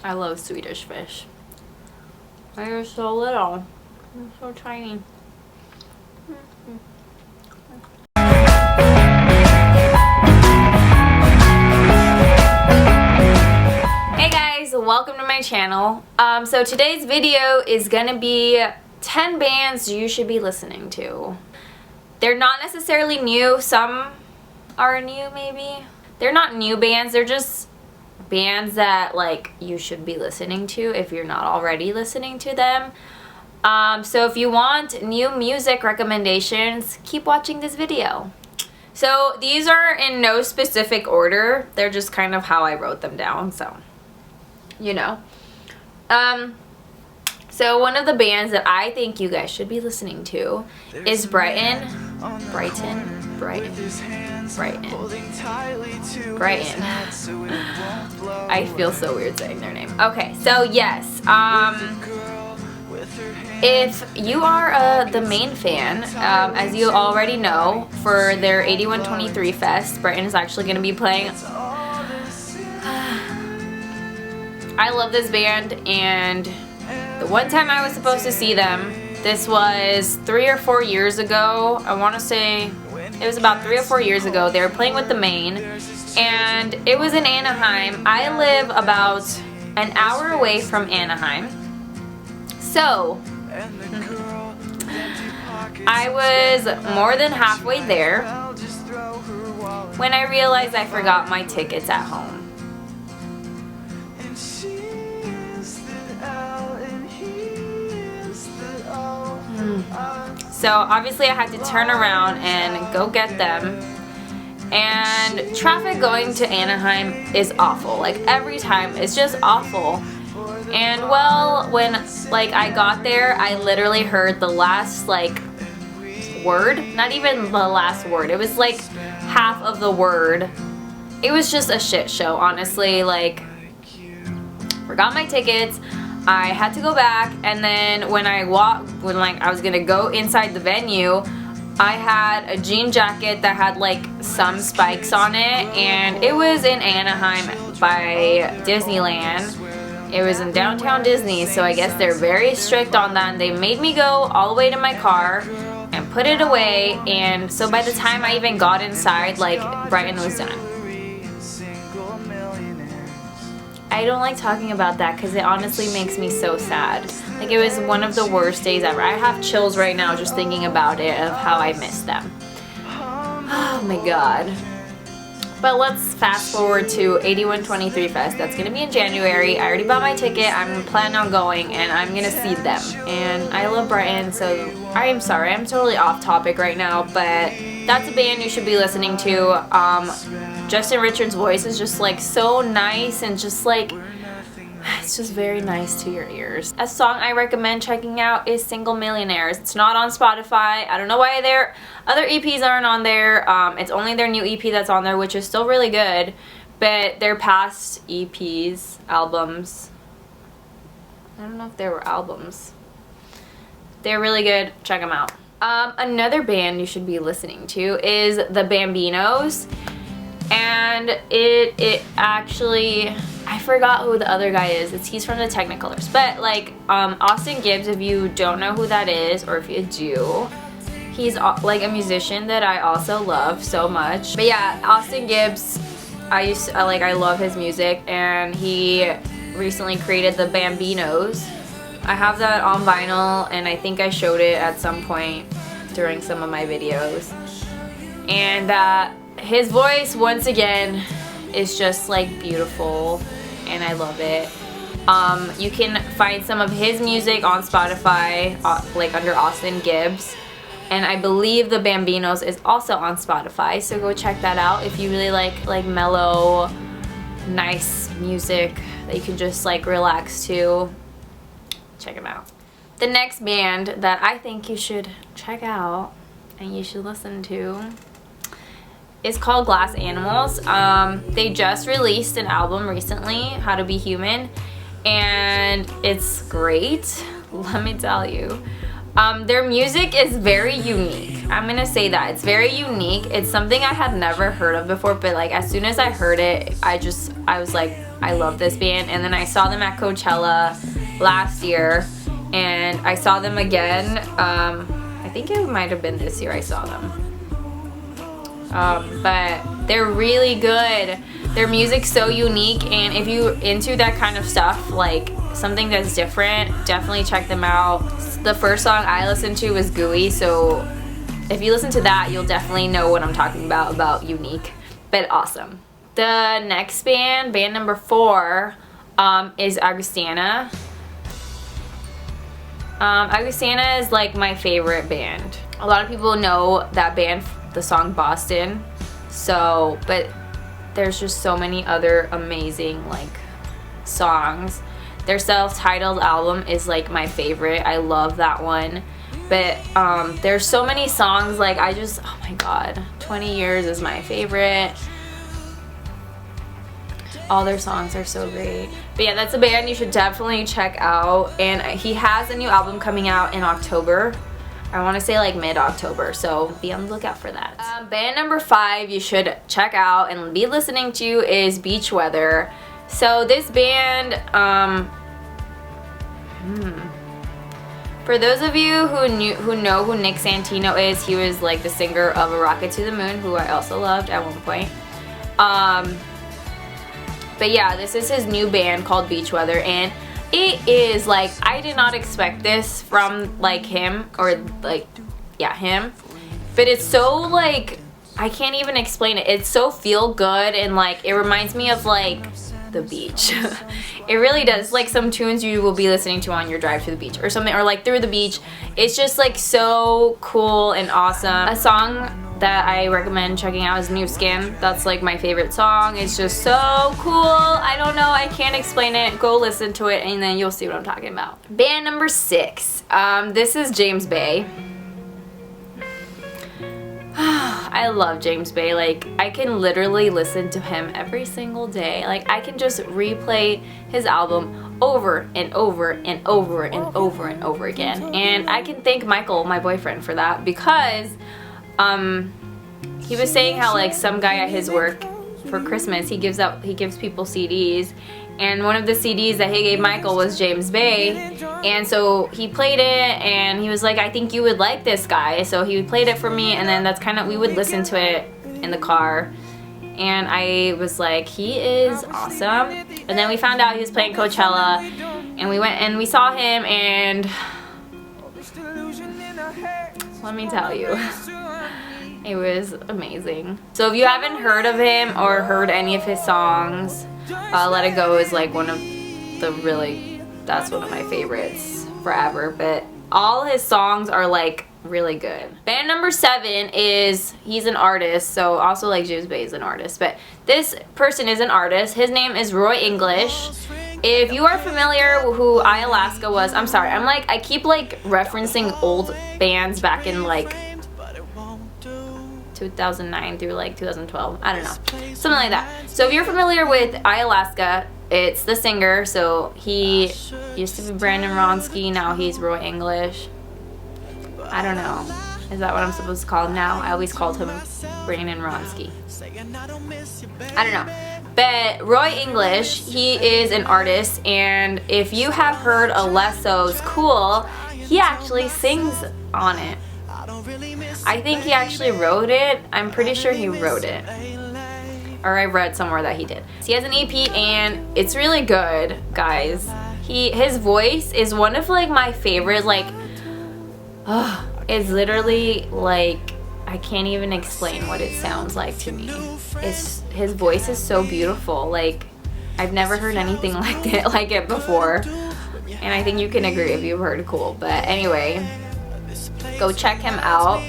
I love Swedish fish. They're so little. They're so tiny. Hey guys, welcome to my channel. So today's video is gonna be 10 bands you should be listening to. They're not necessarily new. Some are new maybe. They're not new bands, they're just bands that like you should be listening to if you're not already listening to them. So if you want new music recommendations, keep watching this video. So these are in no specific order, they're just kind of how I wrote them down, so you know. So one of the bands that I think you guys should be listening to is Brighton. I feel so weird saying their name. Okay, so yes, if you are the main fan, as you already know, for their 8123 Fest, Brighton is actually going to be playing. I love this band, and the one time I was supposed to see them, this was 3 or 4 years ago. I want to say it was about 3 or 4 years ago. They were playing with the Main, and it was in Anaheim. I live about an hour away from Anaheim, so I was more than halfway there when I realized I forgot my tickets at home. So obviously I had to turn around and go get them, and traffic going to Anaheim is awful. Like every time it's just awful. And well, when like I got there, I literally heard the last like word, not even the last word, it was like half of the word. It was just a shit show, honestly. Like, forgot my tickets, I had to go back, and then when I was gonna go inside the venue, I had a jean jacket that had like some spikes on it, and it was in Anaheim by Disneyland. It was in downtown Disney, so I guess they're very strict on that, and they made me go all the way to my car and put it away, and so by the time I even got inside, like, Brighton was done. I don't like talking about that because it honestly makes me so sad. Like, it was one of the worst days ever. I have chills right now just thinking about it, of how I missed them. Oh my god. But let's fast forward to 8123 Fest. That's going to be in January. I already bought my ticket. I'm planning on going, and I'm going to see them. And I love Brighton, so I am sorry. I'm totally off topic right now, but that's a band you should be listening to. Justin Richards' voice is just like so nice, and just like, it's just very nice to your ears. A song I recommend checking out is Single Millionaires. It's not on Spotify. I don't know why their other EPs aren't on there. It's only their new EP that's on there, which is still really good. But their past EPs, albums, I don't know if they were albums. They're really good. Check them out. Another band you should be listening to is the Bambinos. And it actually, I forgot who the other guy is. He's from the Technicolors. But like Austin Gibbs, if you don't know who that is, or if you do, he's like a musician that I also love so much. But yeah, Austin Gibbs, I love his music, and he recently created the Bambinos. I have that on vinyl, and I think I showed it at some point during some of my videos. And his voice, once again, is just like beautiful, and I love it. You can find some of his music on Spotify, like under Austin Gibbs, and I believe the Bambinos is also on Spotify, so go check that out if you really like mellow, nice music that you can just like relax to. Check them out. The next band that I think you should check out and you should listen to is called Glass Animals. They just released an album recently, How to Be Human, and it's great, let me tell you. Their music is very unique. I'm gonna say that. It's very unique. It's something I had never heard of before, but like as soon as I heard it, I was like, I love this band. And then I saw them at Coachella last year, and I saw them again. I think it might have been this year I saw them. But they're really good. Their music's so unique, and if you're into that kind of stuff, like something that's different, definitely check them out. The first song I listened to was Gooey, so if you listen to that, you'll definitely know what I'm talking about unique, but awesome. The next band number 4, is Augustana. Augustana is like my favorite band. A lot of people know that band, the song Boston, so, but there's just so many other amazing like songs. Their self-titled album is like my favorite. I love that one. But there's so many songs, like oh my god, 20 Years is my favorite. All their songs are so great. But yeah, that's a band you should definitely check out. And he has a new album coming out in October. I want to say like mid-October, so be on the lookout for that. Band number 5 you should check out and be listening to is Beach Weather. So this band, for those of you who know who Nick Santino is, he was like the singer of A Rocket to the Moon, who I also loved at one point. But yeah, this is his new band called Beach Weather, and it is like, I did not expect this from like him, or like, yeah, him. But it's so like, I can't even explain it. It's so feel good, and like it reminds me of like the beach. It really does. Like some tunes you will be listening to on your drive to the beach or something, or like through the beach. It's just like so cool and awesome. A song that I recommend checking out is New Skin. That's like my favorite song. It's just so cool. I don't know, I can't explain it. Go listen to it and then you'll see what I'm talking about. Band number 6. This is James Bay. I love James Bay. Like, I can literally listen to him every single day. Like, I can just replay his album over and over and over and over and over again. And I can thank Michael, my boyfriend, for that, because he was saying how like some guy at his work for Christmas, he gives people CDs, and one of the CDs that he gave Michael was James Bay, and so he played it and he was like, I think you would like this guy. So he played it for me, and then that's kind of, we would listen to it in the car, and I was like, he is awesome. And then we found out he was playing Coachella, and we went and we saw him, and let me tell you, it was amazing. So if you haven't heard of him or heard any of his songs, Let It Go is like one of the really, that's one of my favorites forever. But all his songs are like really good. Band number 7 is, he's an artist, so also like James Bay is an artist, but this person is an artist. His name is Roy English. If you are familiar with who Alaska was, I'm sorry, I keep like referencing old bands back in like 2009 through like 2012, I don't know, something like that. So if you're familiar with Alaska, it's the singer. So he used to be Brandon Ronski, now he's Roy English. I don't know, is that what I'm supposed to call him now? I always called him Brandon Ronski. I don't know. But Roy English, he is an artist, and if you have heard Alesso's Cool, he actually sings on it. I think he actually wrote it. I'm pretty sure he wrote it, or I read somewhere that he did. So he has an EP, and it's really good, guys. His voice is one of like my favorite. Like, it's literally like, I can't even explain what it sounds like to me. His voice is so beautiful. Like, I've never heard anything like it before, and I think you can agree if you've heard Cool. But anyway, go check him out.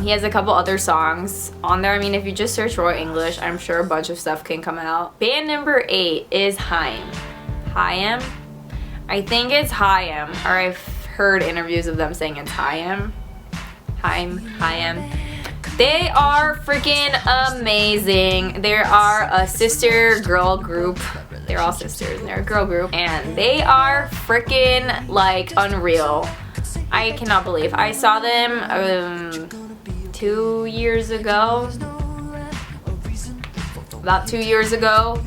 He has a couple other songs on there. I mean, if you just search Roy English, I'm sure a bunch of stuff can come out. Band number 8 is Hiam. Hiam? I think it's Hiam, or I've heard interviews of them saying it's Hiam. Hiam. They are freaking amazing. They are a sister girl group. They're all sisters and they're a girl group, and they are freaking like unreal. I cannot believe. I saw them 2 years ago. About 2 years ago.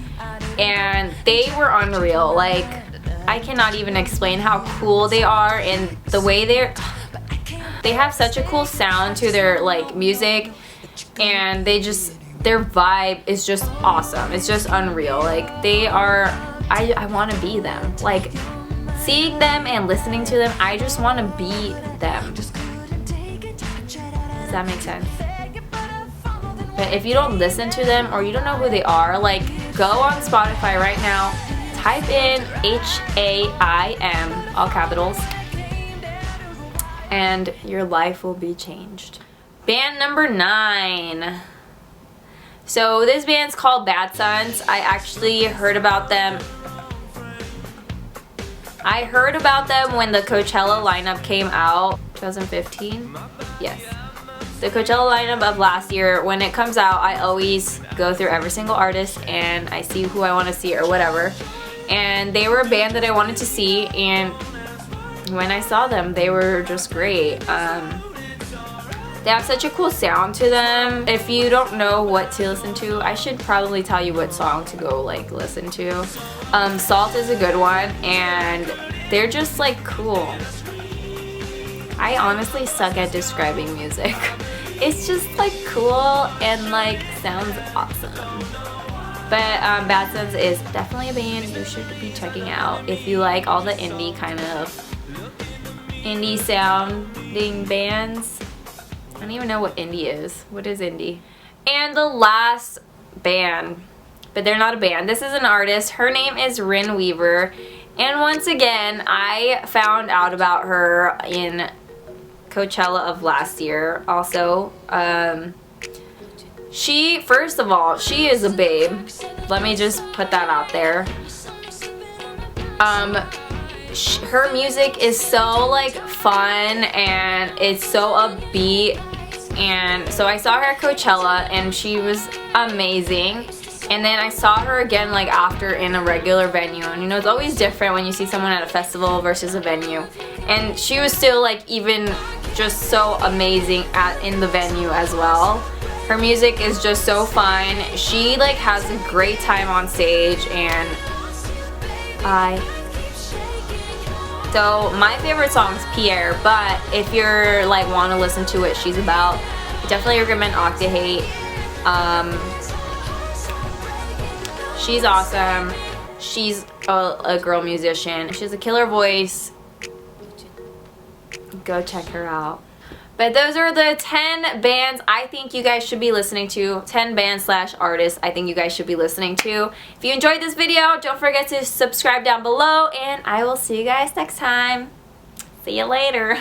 And they were unreal. Like, I cannot even explain how cool they are, and the way they have such a cool sound to their like music, and their vibe is just awesome. It's just unreal. Like, they are, I want to be them. Like, seeing them and listening to them, I just want to be them. Does that make sense? But if you don't listen to them or you don't know who they are, like, go on Spotify right now, type in H-A-I-M, all capitals, and your life will be changed. Band number 9. So this band's called Bad Sons. I actually heard about them. I heard about them when the Coachella lineup came out. 2015? Yes. The Coachella lineup of last year, when it comes out, I always go through every single artist and I see who I want to see or whatever. And they were a band that I wanted to see, and when I saw them, they were just great. They have such a cool sound to them. If you don't know what to listen to, I should probably tell you what song to go like listen to. Salt is a good one, and they're just like cool. I honestly suck at describing music. It's just like cool and like sounds awesome. But Bad Sons is definitely a band you should be checking out if you like all the indie kind of indie sounding bands. I don't even know what indie is. What is indie? And the last band, but they're not a band. This is an artist. Her name is Rin Weaver. And once again, I found out about her in Coachella of last year also. First of all, she is a babe. Let me just put that out there. Her music is so like fun and it's so upbeat, and so I saw her at Coachella and she was amazing. And then I saw her again like after in a regular venue, and you know, it's always different when you see someone at a festival versus a venue, and she was still like even just so amazing in the venue as well. Her music is just so fun. She like has a great time on stage, and so my favorite song is Pierre, but if you're like want to listen to what she's about, I definitely recommend Octahate. She's awesome. She's a girl musician. She has a killer voice. Go check her out. But those are the 10 bands I think you guys should be listening to. 10 bands / artists I think you guys should be listening to. If you enjoyed this video, don't forget to subscribe down below, and I will see you guys next time. See you later.